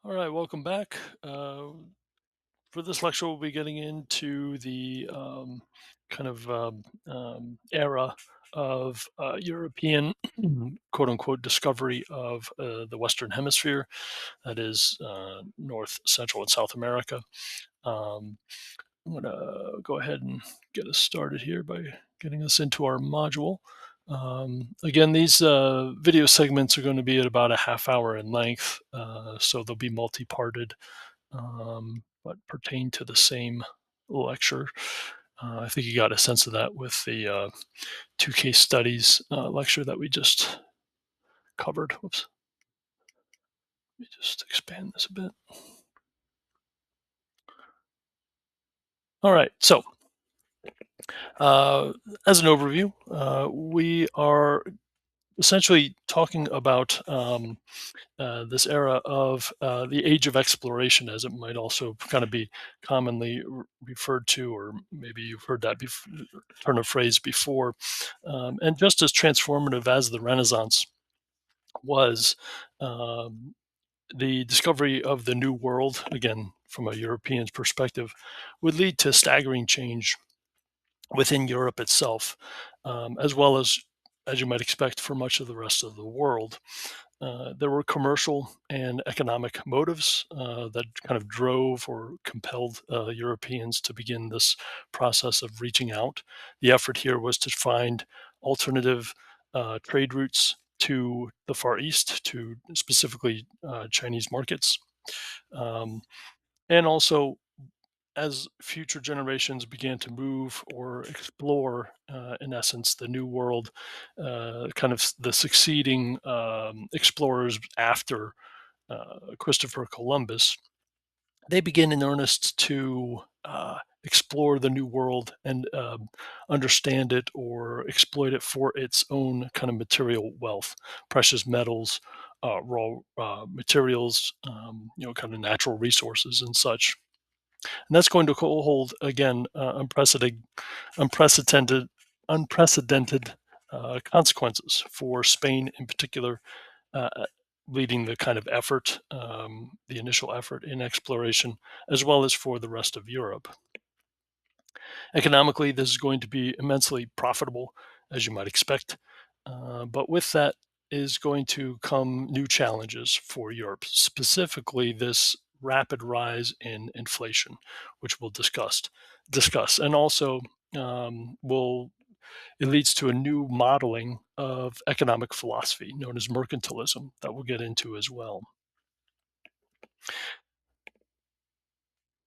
All right, welcome back. For this lecture, we'll be getting into the era of European quote unquote discovery of the Western Hemisphere, that is North, Central, and South America. Um, I'm going to go ahead and get us started here by getting us into our module. Again, these video segments are going to be at about a half hour in length, so they'll be multi-parted, but pertain to the same lecture. I think you got a sense of that with the two case studies lecture that we just covered. Whoops. Let me just expand this a bit. All right. So, as an overview, we are essentially talking about this era of the age of exploration, as it might also kind of be commonly referred to, or maybe you've heard that turn of phrase before. And just as transformative as the Renaissance was, um, the discovery of the New World, again, from a European perspective, would lead to staggering change within Europe itself, as you might expect for much of the rest of the world. There were commercial and economic motives that kind of drove or compelled Europeans to begin this process of reaching out. The effort here was to find alternative trade routes to the Far East, to specifically Chinese markets. Um, and also, as future generations began to move or explore, in essence, the new world, kind of the succeeding explorers after Christopher Columbus, they begin in earnest to explore the new world and understand it or exploit it for its own kind of material wealth, precious metals, raw materials, kind of natural resources and such. And that's going to hold again unprecedented, unprecedented consequences for Spain in particular, uh, leading the kind of effort, the initial effort in exploration, as well as for the rest of Europe. Economically, this is going to be immensely profitable, as you might expect. But with that is going to come new challenges for Europe, specifically this rapid rise in inflation, which we'll discuss, and also will it leads to a new modeling of economic philosophy known as mercantilism that we'll get into as well.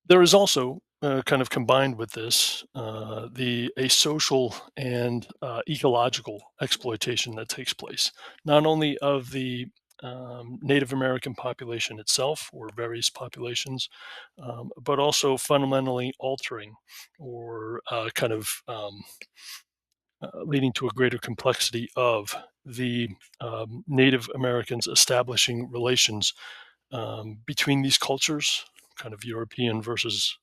There is also, kind of combined with this, the a social and ecological exploitation that takes place, not only of the Native American population itself or various populations, but also fundamentally altering or leading to a greater complexity of the Native Americans establishing relations between these cultures, kind of European versus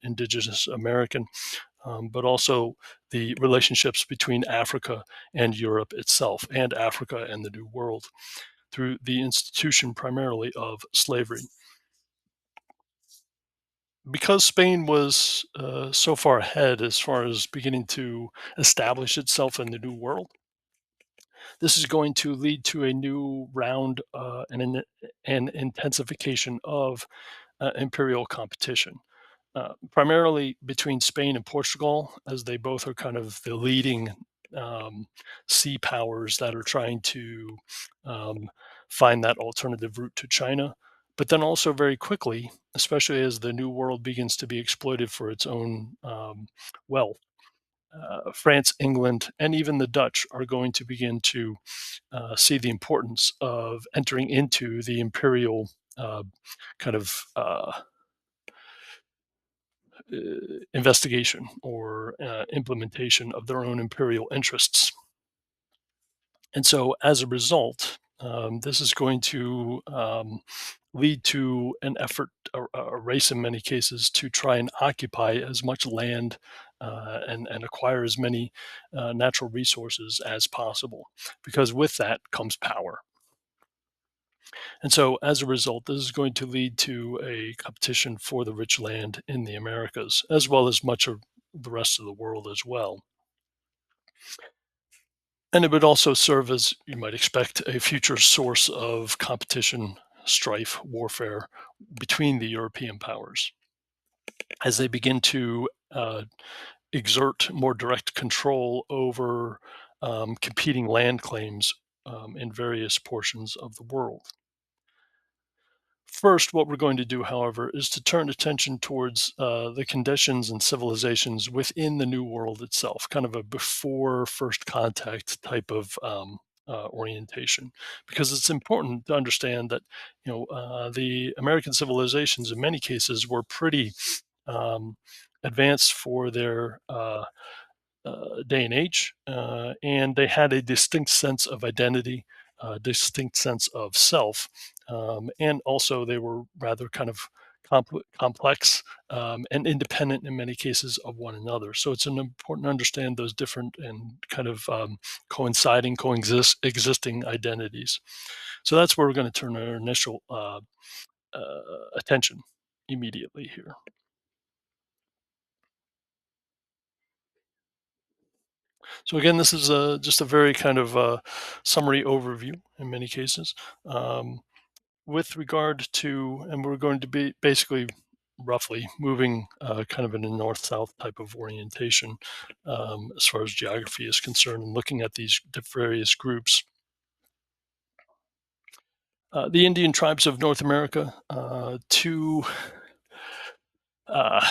indigenous American, but also the relationships between Africa and Europe itself, and Africa and the New World, through the institution primarily of slavery. Because Spain was so far ahead as far as beginning to establish itself in the New World, this is going to lead to a new round and an intensification of imperial competition, primarily between Spain and Portugal, as they both are kind of the leading sea powers that are trying to um, find that alternative route to China. But then also very quickly, especially as the New World begins to be exploited for its own wealth, France, England, and even the Dutch are going to begin to see the importance of entering into the imperial uh, kind of investigation or implementation of their own imperial interests. And so, as a result, this is going to lead to an effort, a race in many cases, to try and occupy as much land and acquire as many natural resources as possible, because with that comes power. And so, as a result, this is going to lead to a competition for the rich land in the Americas, as well as much of the rest of the world as well. And it would also serve as, you might expect, a future source of competition, strife, warfare between the European powers as they begin to exert more direct control over competing land claims in various portions of the world. First, what we're going to do, however, is to turn attention towards the conditions and civilizations within the New World itself, kind of a before first contact type of orientation, because it's important to understand that the American civilizations, in many cases, were pretty um, advanced for their day and age, and they had a distinct sense of identity, a distinct sense of self, and also they were rather kind of complex and independent in many cases of one another. So it's an important to understand those different and kind of coinciding, existing identities. So that's where we're going to turn our initial attention immediately here. So again, this is just a very kind of summary overview in many cases. Um, with regard to, and we're going to be basically roughly moving kind of in a north-south type of orientation as far as geography is concerned, and looking at these various groups. The Indian tribes of North America, to uh,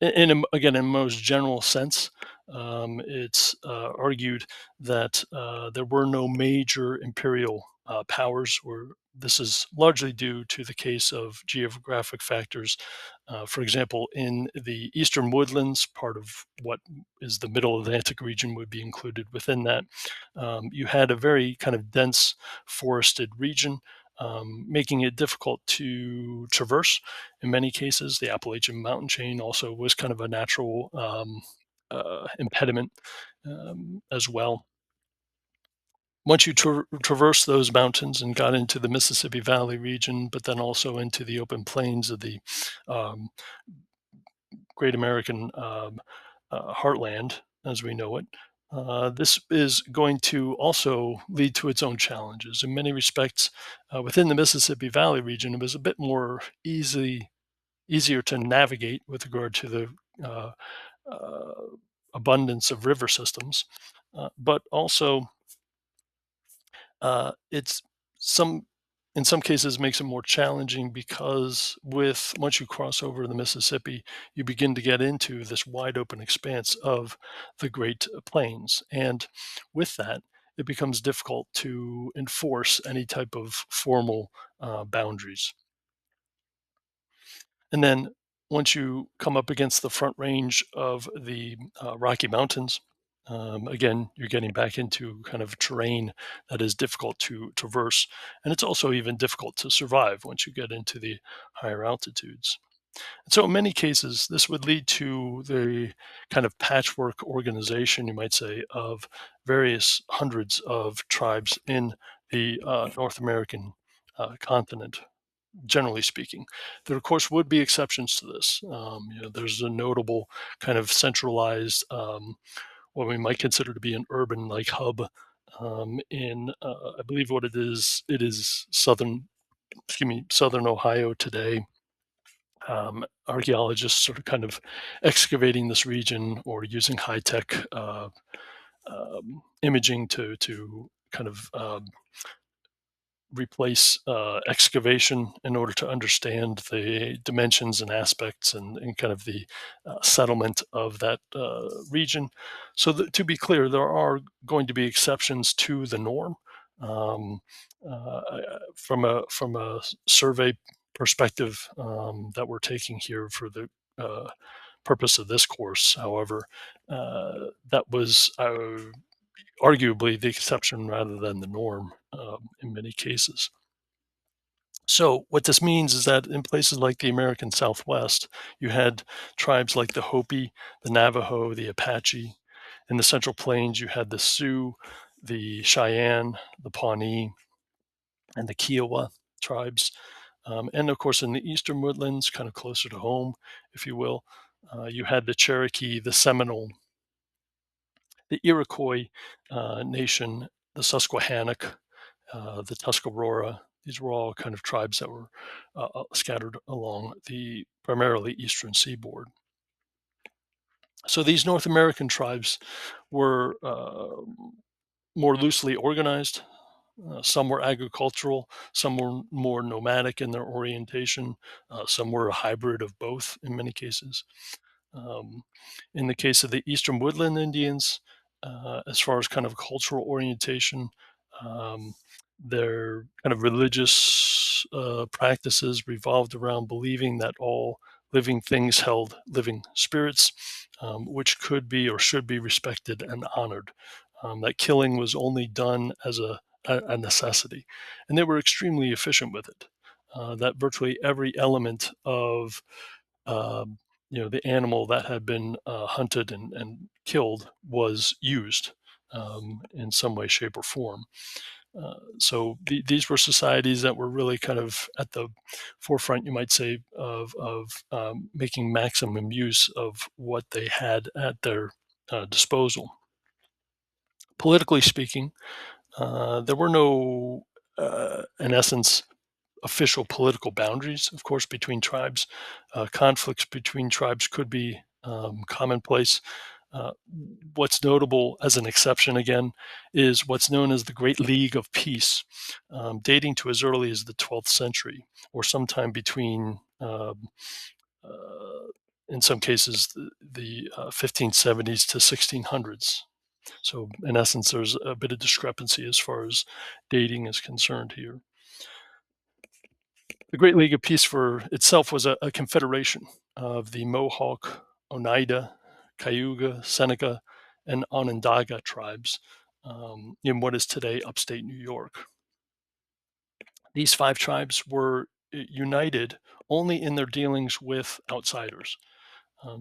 again, in most general sense, it's argued that there were no major imperial powers, or this is largely due to the case of geographic factors. For example, in the eastern woodlands, part of what is the middle Atlantic region would be included within that. You had a very kind of dense forested region, making it difficult to traverse in many cases. The Appalachian mountain chain also was kind of a natural impediment as well. Once you traverse those mountains and got into the Mississippi Valley region, but then also into the open plains of the um, Great American heartland as we know it, this is going to also lead to its own challenges. In many respects, within the Mississippi Valley region, it was a bit more easier to navigate with regard to the uh, uh, abundance of river systems, but also it's some in some cases makes it more challenging because with once you cross over the Mississippi, you begin to get into this wide open expanse of the Great Plains, and with that, it becomes difficult to enforce any type of formal boundaries. And then once you come up against the front range of the Rocky Mountains, again, you're getting back into kind of terrain that is difficult to traverse. And it's also even difficult to survive once you get into the higher altitudes. And so, in many cases, this would lead to the kind of patchwork organization, you might say, of various hundreds of tribes in the North American continent, generally speaking. There, of course, would be exceptions to this. There's a notable kind of centralized, what we might consider to be an urban like hub in, I believe, what it is. It is southern Ohio today. Archaeologists are kind of excavating this region or using high tech imaging to kind of replace excavation in order to understand the dimensions and aspects and kind of the settlement of that region. So, to be clear, there are going to be exceptions to the norm. Um, from a survey perspective that we're taking here for the purpose of this course, however, that was arguably the exception rather than the norm in many cases. So, what this means is that in places like the American Southwest, you had tribes like the Hopi, the Navajo, the Apache. In the Central Plains, you had the Sioux, the Cheyenne, the Pawnee, and the Kiowa tribes. And of course, in the eastern woodlands, kind of closer to home, if you will, you had the Cherokee, the Seminole, the Iroquois nation, the Susquehannock, the Tuscarora. These were all kind of tribes that were scattered along the primarily eastern seaboard. So these North American tribes were more loosely organized. Some were agricultural, some were more nomadic in their orientation, some were a hybrid of both in many cases. Um, in the case of the Eastern Woodland Indians, as far as kind of cultural orientation, um, their kind of religious practices revolved around believing that all living things held living spirits, which could be or should be respected and honored. That killing was only done as a necessity, and they were extremely efficient with it. That virtually every element of um, the animal that had been hunted and killed was used in some way, shape, or form. So these were societies that were really kind of at the forefront, you might say, of making maximum use of what they had at their disposal. Politically speaking, there were no, in essence, official political boundaries, of course, between tribes. Conflicts between tribes could be commonplace. Uh, what's notable as an exception, again, is what's known as the Great League of Peace, dating to as early as the 12th century, or sometime between, uh, in some cases, the 1570s to 1600s. So, in essence, there's a bit of discrepancy as far as dating is concerned here. The Great League of Peace for itself was a confederation of the Mohawk, Oneida, Cayuga, Seneca, and Onondaga tribes in what is today upstate New York. These five tribes were united only in their dealings with outsiders.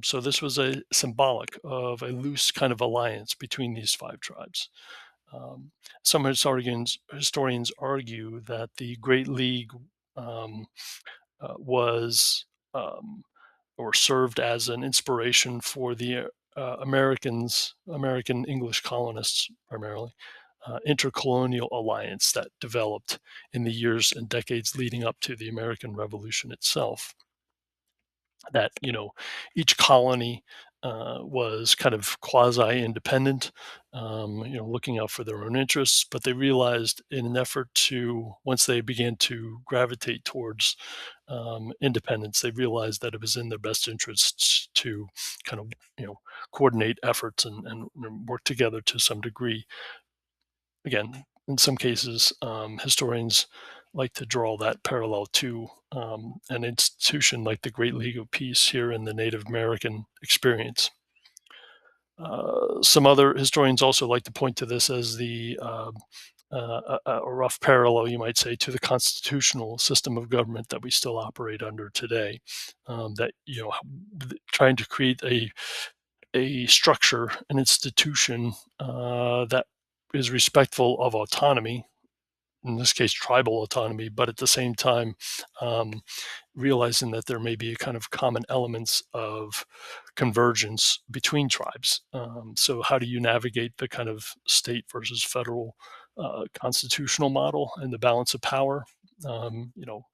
So this was a symbolic of a loose kind of alliance between these five tribes. Um, some historians argue that the Great League um, was um, or served as an inspiration for the American English colonists primarily, intercolonial alliance that developed in the years and decades leading up to the American Revolution itself. That each colony was kind of quasi-independent, looking out for their own interests. But they realized, in an effort to, once they began to gravitate towards independence, they realized that it was in their best interests to kind of coordinate efforts and work together to some degree. Again, in some cases, historians like to draw that parallel to an institution like the Great League of Peace here in the Native American experience. Some other historians also like to point to this as a rough parallel, you might say, to the constitutional system of government that we still operate under today. That trying to create a structure, an institution that is respectful of autonomy, in this case, tribal autonomy, but at the same time, um, realizing that there may be a kind of common elements of convergence between tribes. So, how do you navigate the kind of state versus federal constitutional model and the balance of power? Um, you know,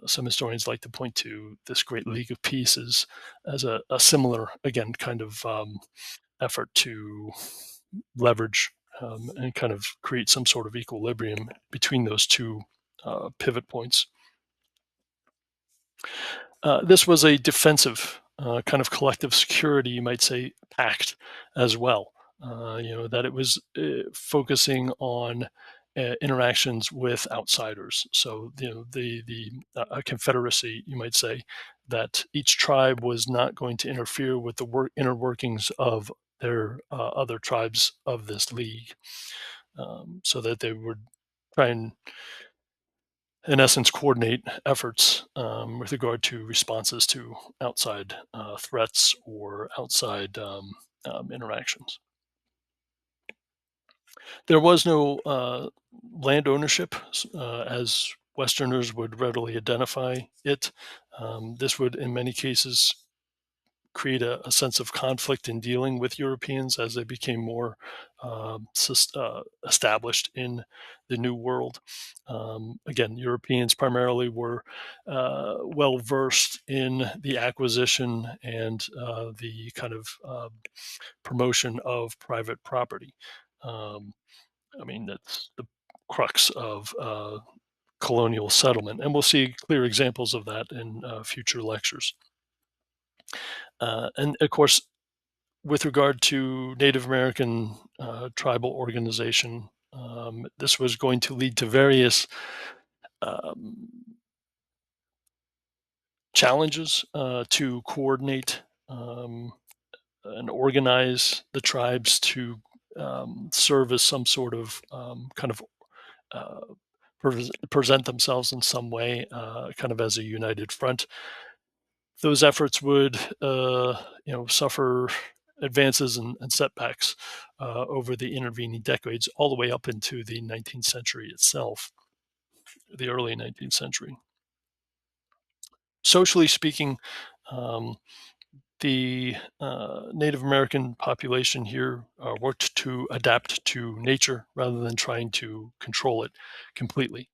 some historians like to point to this Great League of Peace as a similar, again, kind of effort to leverage and kind of create some sort of equilibrium between those two pivot points. This was a defensive kind of collective security, you might say, pact as well. That it was focusing on interactions with outsiders. So the a confederacy, you might say, that each tribe was not going to interfere with the inner workings of their other tribes of this league, so that they would try and, in essence, coordinate efforts with regard to responses to outside threats or outside interactions. There was no land ownership, as Westerners would readily identify it. This would, in many cases, create a sense of conflict in dealing with Europeans as they became more established in the New World. Again, Europeans primarily were well versed in the acquisition and the kind of promotion of private property. Um, I mean, that's the crux of colonial settlement, and we'll see clear examples of that in future lectures. And of course, with regard to Native American tribal organization, this was going to lead to various um, challenges to coordinate and organize the tribes to serve as some sort of kind of uh, present themselves in some way, kind of as a united front. Those efforts would, suffer advances and setbacks over the intervening decades, all the way up into the 19th century itself, the early 19th century. Socially speaking, um, the Native American population here worked to adapt to nature rather than trying to control it completely.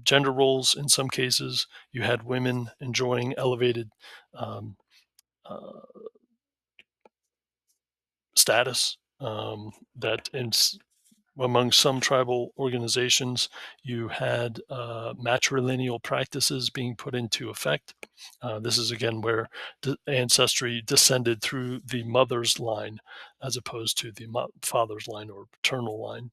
Gender roles, in some cases, you had women enjoying elevated um, uh, status. That among some tribal organizations, you had matrilineal practices being put into effect. This is again where ancestry descended through the mother's line as opposed to the father's line or paternal line.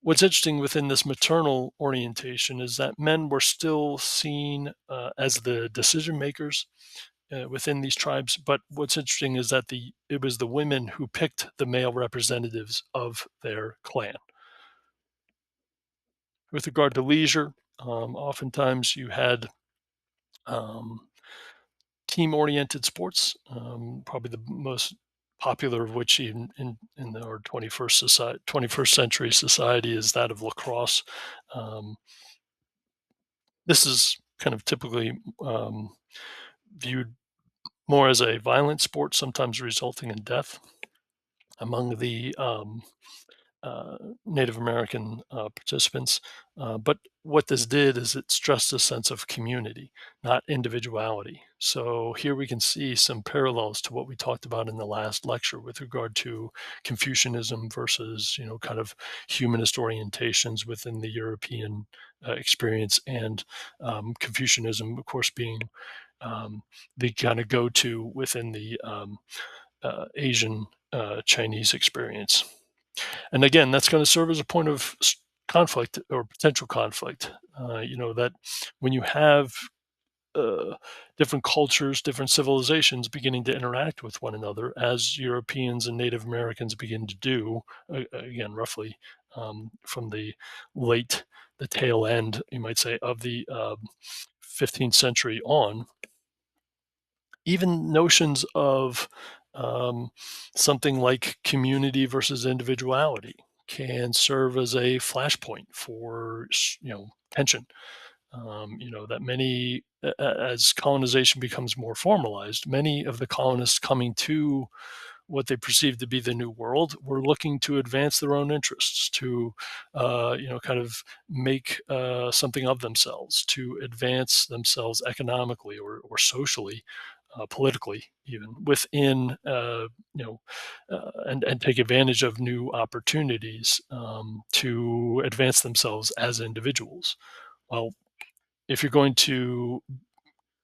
What's interesting within this maternal orientation is that men were still seen as the decision makers within these tribes. But what's interesting is that it was the women who picked the male representatives of their clan. With regard to leisure, oftentimes you had um, team-oriented sports. Probably the most popular of which in our 21st century society is that of lacrosse. Um, this is kind of typically viewed more as a violent sport, sometimes resulting in death among the uh, Native American participants. But what this did is it stressed a sense of community, not individuality. So here we can see some parallels to what we talked about in the last lecture with regard to Confucianism versus, kind of humanist orientations within the European experience, and Confucianism, of course, being um, the kind of go-to within the Asian Chinese experience. And again, that's going to serve as a point of conflict or potential conflict. That when you have uh, different cultures, different civilizations beginning to interact with one another, as Europeans and Native Americans begin to do, again, roughly from the tail end, you might say, of the 15th century on, even notions of um, something like community versus individuality can serve as a flashpoint for tension. That many as colonization becomes more formalized, many of the colonists coming to what they perceived to be the new world were looking to advance their own interests, to kind of make something of themselves, to advance themselves economically or socially, politically, even within and take advantage of new opportunities to advance themselves as individuals. Well, if you're going to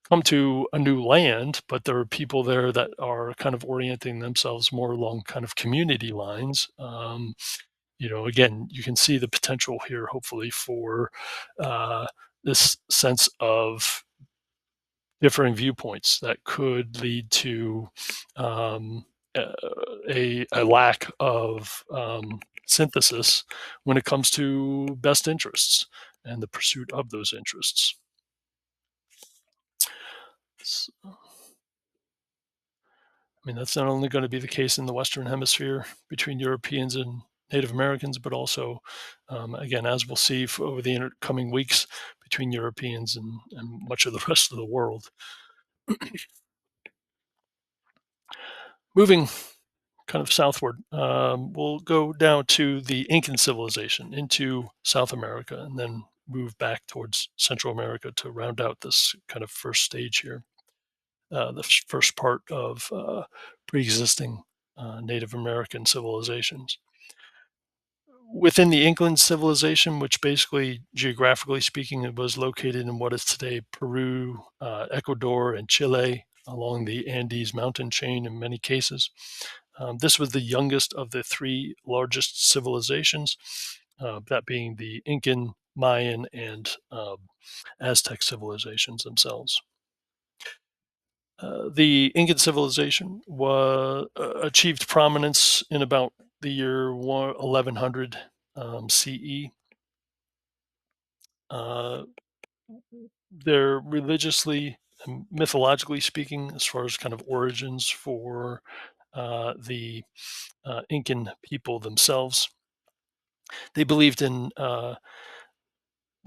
come to a new land, but there are people there that are kind of orienting themselves more along kind of community lines. Again, you can see the potential here, hopefully, for uh, this sense of differing viewpoints that could lead to um, a, a lack of synthesis when it comes to best interests and the pursuit of those interests. I mean, that's not only going to be the case in the Western Hemisphere between Europeans and Native Americans, but also, again, as we'll see over the coming weeks, between Europeans and much of the rest of the world. Moving kind of southward, we'll go down to the Incan civilization into South America, and then move back towards Central America to round out this kind of first stage here, the first part of pre-existing Native American civilizations. Within the Incan civilization, which basically, geographically speaking, it was located in what is today Peru, Ecuador, and Chile along the Andes mountain chain in many cases. This was the youngest of the three largest civilizations, that being the Incan, Mayan, and Aztec civilizations themselves. The Incan civilization achieved prominence in about the year 1100 CE. Uh, they're religiously and mythologically speaking, as far as kind of origins for the Incan people themselves. They believed in, well,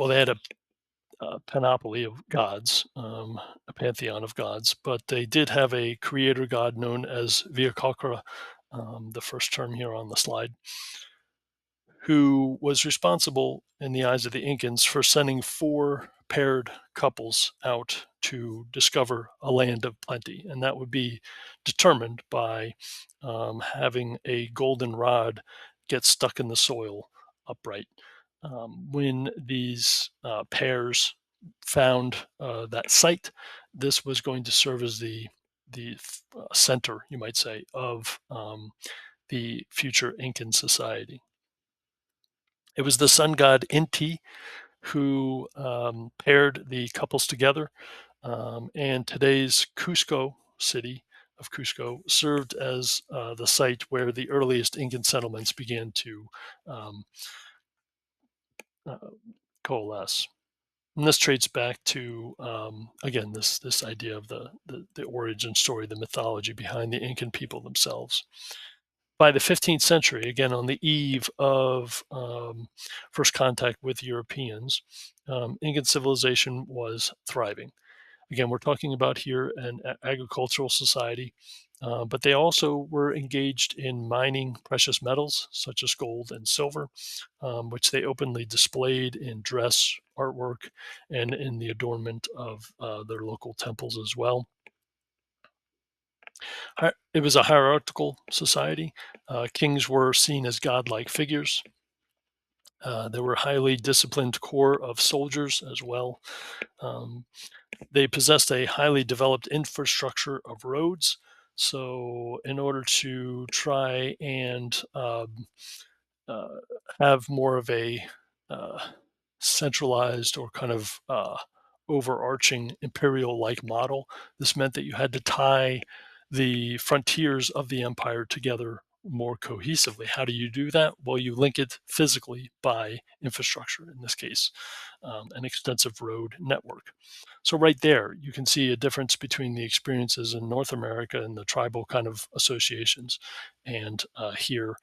they had a panoply of gods, a pantheon of gods, but they did have a creator god known as Viracocha, the first term here on the slide, who was responsible in the eyes of the Incans for sending four paired couples out to discover a land of plenty. And that would be determined by having a golden rod get stuck in the soil upright. When these pairs found that site, this was going to serve as the center, you might say, of the future Incan society. It was the sun god Inti who paired the couples together, and today's Cusco city of Cusco served as the site where the earliest Incan settlements began to um, uh, coalesce. And this traces back to, again, this idea of the origin story, the mythology behind the Incan people themselves. By the 15th century, again on the eve of first contact with Europeans, Incan civilization was thriving. Again, we're talking about here an agricultural society, but they also were engaged in mining precious metals such as gold and silver, which they openly displayed in dress, artwork, and in the adornment of their local temples as well. It was a hierarchical society. Kings were seen as godlike figures. There were highly disciplined corps of soldiers as well. Um, they possessed a highly developed infrastructure of roads. So, in order to try and uh, have more of a uh, centralized or kind of overarching imperial like model, this meant that you had to tie the frontiers of the empire together more cohesively. How do you do that? Well, you link it physically by infrastructure, in this case, an extensive road network. So, right there, you can see a difference between the experiences in North America and the tribal kind of associations, and here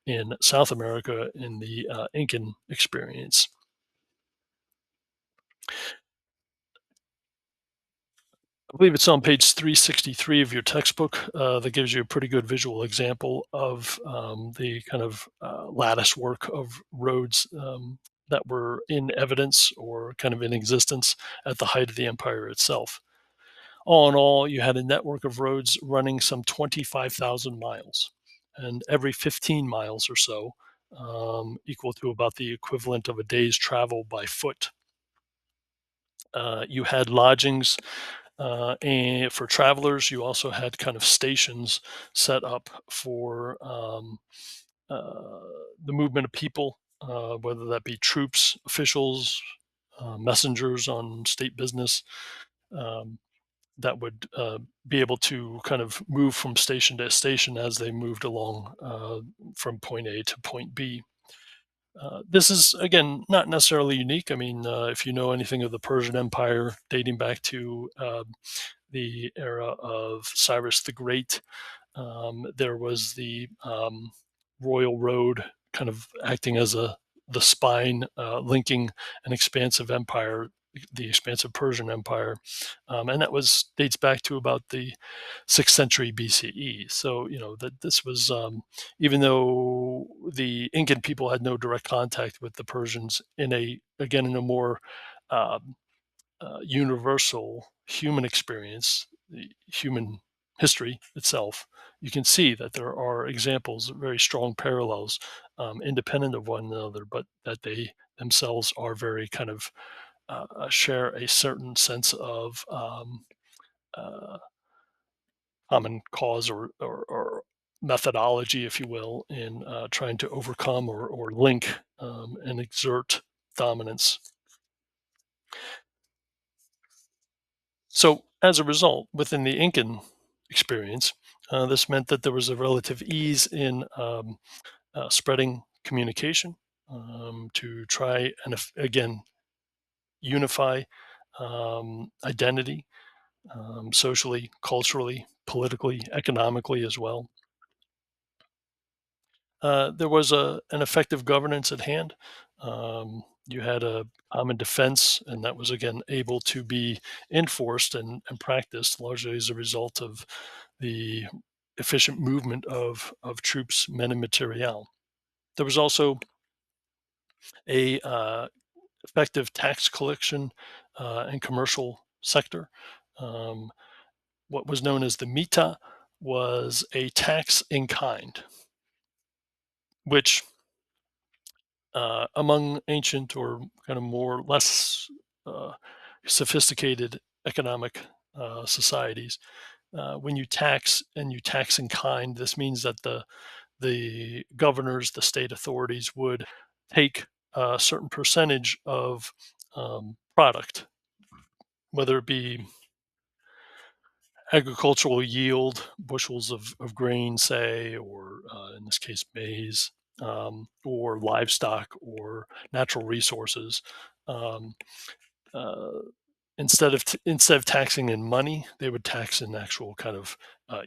in South America in the Incan experience. I believe it's on page 363 of your textbook, that gives you a pretty good visual example of the kind of lattice work of roads that were in evidence or kind of in existence at the height of the empire itself. All in all, you had a network of roads running some 25,000 miles, and every 15 miles or so, equal to about the equivalent of a day's travel by foot. You had lodgings, and for travelers, you also had kind of stations set up for uh, the movement of people, whether that be troops, officials, messengers on state business. Um, that would be able to kind of move from station to station as they moved along from point A to point B. This is, again, not necessarily unique. I mean, if you know anything of the Persian Empire dating back to the era of Cyrus the Great, there was the Royal Road kind of acting as the spine, linking an expansive empire, the expansive Persian Empire, and that was dates back to about the 6th century BCE. So that this was, even though the Incan people had no direct contact with the Persians, in a more um, universal human experience, the human history itself, you can see that there are examples, very strong parallels, independent of one another, but that they themselves are very kind of share a certain sense of uh, common cause or methodology, if you will, in trying to overcome or link and exert dominance. So, as a result, within the Incan experience, this meant that there was a relative ease in spreading communication to try and, again, unify identity, socially, culturally, politically, economically as well. There was an effective governance at hand. You had a common defense, and that was again able to be enforced and practiced largely as a result of the efficient movement of troops, men, and materiel. There was also a effective tax collection and commercial sector. Um, what was known as the mita was a tax in kind, which among ancient or kind of more less uh, sophisticated economic societies, when you tax and you tax in kind, this means that the governors, the state authorities would take a certain percentage of product, whether it be agricultural yield, bushels of grain, say, or in this case, maize, or livestock or natural resources. Um, uh, instead of taxing in money, they would tax in actual kind of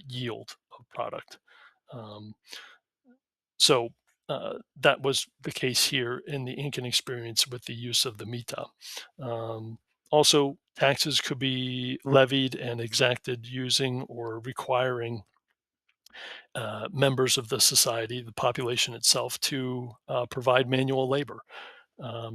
yield of product. Um, so that was the case here in the Incan experience with the use of the mita. Um, Also, taxes could be levied and exacted using or requiring members of the society, the population itself, to provide manual labor,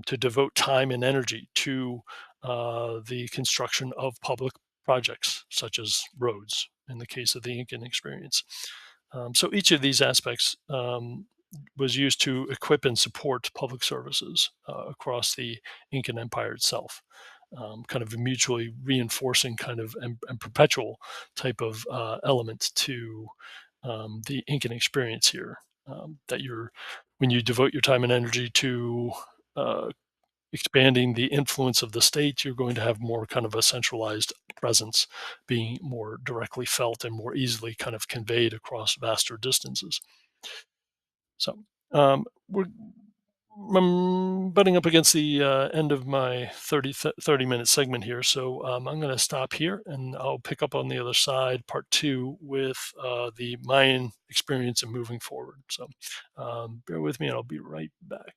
to devote time and energy to the construction of public projects, such as roads, in the case of the Incan experience. So each of these aspects was used to equip and support public services across the Incan Empire itself. Kind of a mutually reinforcing kind of and perpetual type of element to the Incan experience here. That you're when you devote your time and energy to uh, expanding the influence of the state, you're going to have more kind of a centralized presence, being more directly felt and more easily kind of conveyed across vaster distances. So we're I'm butting up against the end of my 30-minute segment here. So I'm going to stop here and I'll pick up on the other side, part two, with the Mayan experience and moving forward. So bear with me and I'll be right back.